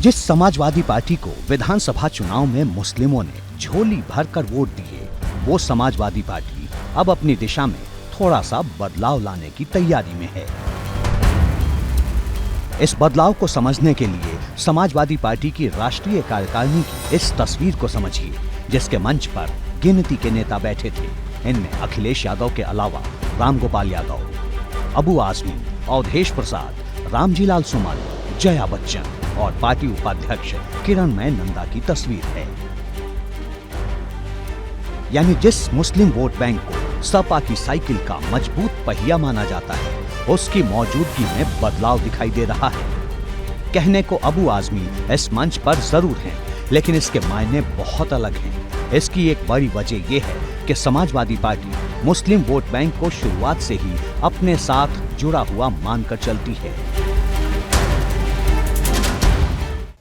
जिस समाजवादी पार्टी को विधानसभा चुनाव में मुस्लिमों ने झोली भरकर वोट दिए, वो समाजवादी पार्टी अब अपनी दिशा में थोड़ा सा बदलाव लाने की तैयारी में है। इस बदलाव को समझने के लिए समाजवादी पार्टी की राष्ट्रीय कार्यकारिणी की इस तस्वीर को समझिए, जिसके मंच पर गिनती के नेता बैठे थे। इनमें अखिलेश यादव के अलावा रामगोपाल यादव, अबू आजमी, अवधेश प्रसाद, रामजीलाल सुमन, जया बच्चन और पार्टी उपाध्यक्ष किरणमय नंदा की तस्वीर है। यानी जिस मुस्लिम वोट बैंक को सपा की साइकिल का मजबूत पहिया माना जाता है, उसकी मौजूदगी में बदलाव दिखाई दे रहा है। कहने को अबू आजमी इस मंच पर जरूर हैं, लेकिन इसके मायने बहुत अलग हैं। इसकी एक बड़ी वजह यह है कि समाजवादी पार्टी मुस्लिम वोट बैंक को शुरुआत से ही अपने साथ जुड़ा हुआ मानकर चलती है।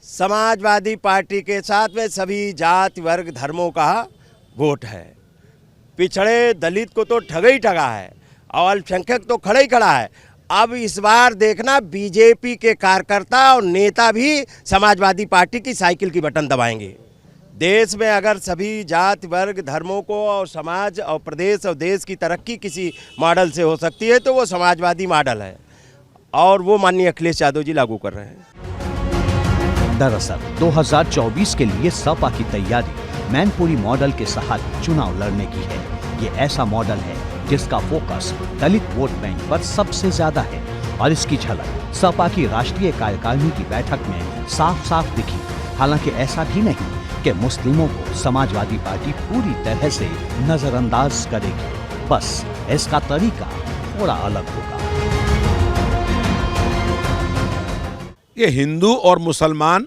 समाजवादी पार्टी के साथ में सभी जाति वर्ग धर्मों का वोट है। पिछड़े दलित को तो ठगा ही ठगा है और अल्पसंख्यक तो खड़ा ही खड़ा है। अब इस बार देखना बीजेपी के कार्यकर्ता और नेता भी समाजवादी पार्टी की साइकिल की बटन दबाएंगे। देश में अगर सभी जाति वर्ग धर्मों को और समाज और प्रदेश और देश की तरक्की किसी मॉडल से हो सकती है तो वो समाजवादी मॉडल है, और वो माननीय अखिलेश यादव जी लागू कर रहे हैं। दरअसल 2024 के लिए सपा की तैयारी मैनपुरी मॉडल के सहारे चुनाव लड़ने की है। ये ऐसा मॉडल है जिसका फोकस दलित वोट बैंक पर सबसे ज्यादा है, और इसकी झलक सपा की राष्ट्रीय कार्यकारिणी की बैठक में साफ साफ दिखी। हालांकि ऐसा भी नहीं कि मुस्लिमों को समाजवादी पार्टी पूरी तरह से नजरअंदाज करेगी, बस इसका तरीका थोड़ा अलग होगा। ये हिंदू और मुसलमान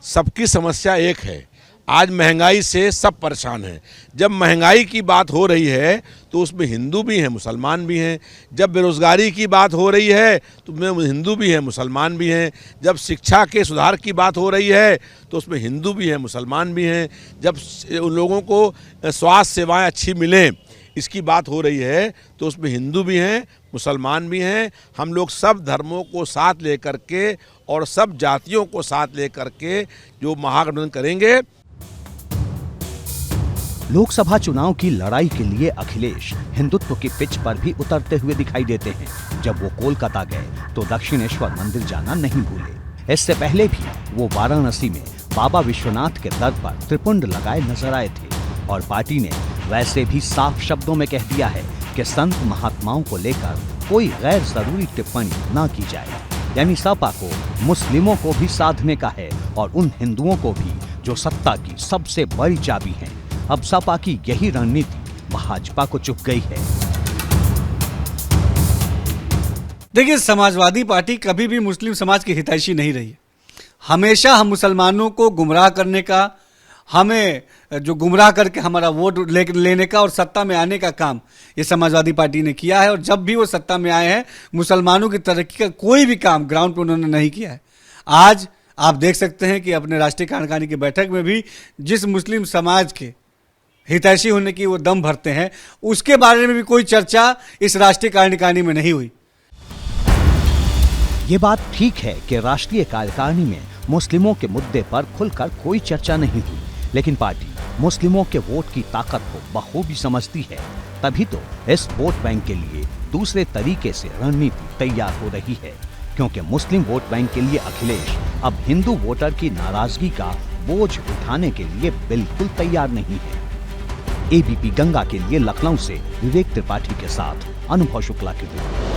सबकी समस्या एक है। आज महंगाई से सब परेशान हैं। जब महंगाई की बात हो रही है तो उसमें हिंदू भी हैं, मुसलमान भी हैं। जब बेरोजगारी की बात हो रही है तो उसमें हिंदू भी हैं, मुसलमान भी हैं। जब शिक्षा के सुधार की बात हो रही है तो उसमें हिंदू भी हैं, मुसलमान भी हैं। जब उन लोगों को स्वास्थ्य सेवाएं अच्छी मिलें, इसकी बात हो रही है तो उसमें हिंदू भी हैं, मुसलमान भी हैं। हम लोग सब धर्मों को साथ लेकर के और सब जातियों को साथ लेकर के जो महागठबंधन करेंगे। लोकसभा चुनाव की लड़ाई के लिए अखिलेश हिंदुत्व की पिच पर भी उतरते हुए दिखाई देते हैं। जब वो कोलकाता गए तो दक्षिणेश्वर मंदिर जाना नहीं भूले। इससे पहले भी वो वाराणसी में बाबा विश्वनाथ के दर पर त्रिपुंड लगाए नजर आए थे, और पार्टी ने वैसे भी साफ शब्दों में कह दिया है कि संत महात्माओं को लेकर कोई गैर जरूरी टिप्पणी न की जाए। यानी सपा को मुस्लिमों को भी साधने का है और उन हिंदुओं को भी जो सत्ता की सबसे बड़ी चाबी है। अब सपा की यही रणनीति भाजपा को चुभ गई है। देखिए, समाजवादी पार्टी कभी भी मुस्लिम समाज की हितैषी नहीं रही है। हमेशा हम मुसलमानों को गुमराह करने का, हमें जो गुमराह करके हमारा वोट लेने का और सत्ता में आने का काम ये समाजवादी पार्टी ने किया है। और जब भी वो सत्ता में आए हैं, मुसलमानों की तरक्की का कोई भी काम ग्राउंड पर उन्होंने नहीं किया है। आज आप देख सकते हैं कि अपने राष्ट्रीय कार्यकारिणी की बैठक में भी जिस मुस्लिम समाज के हितैषी होने की वो दम भरते हैं, उसके बारे में भी कोई चर्चा इस राष्ट्रीय कार्यकारिणी में नहीं हुई। ये बात ठीक है कि राष्ट्रीय कार्यकारिणी में मुस्लिमों के मुद्दे पर खुलकर कोई चर्चा नहीं हुई, लेकिन पार्टी मुस्लिमों के वोट की ताकत को बखूबी समझती है। तभी तो इस वोट बैंक के लिए दूसरे तरीके से रणनीति तैयार हो रही है, क्योंकि मुस्लिम वोट बैंक के लिए अखिलेश अब हिंदू वोटर की नाराजगी का बोझ उठाने के लिए बिल्कुल तैयार नहीं है। एबीपी गंगा के लिए लखनऊ से विवेक त्रिपाठी के साथ अनुभव शुक्ला की रिपोर्ट।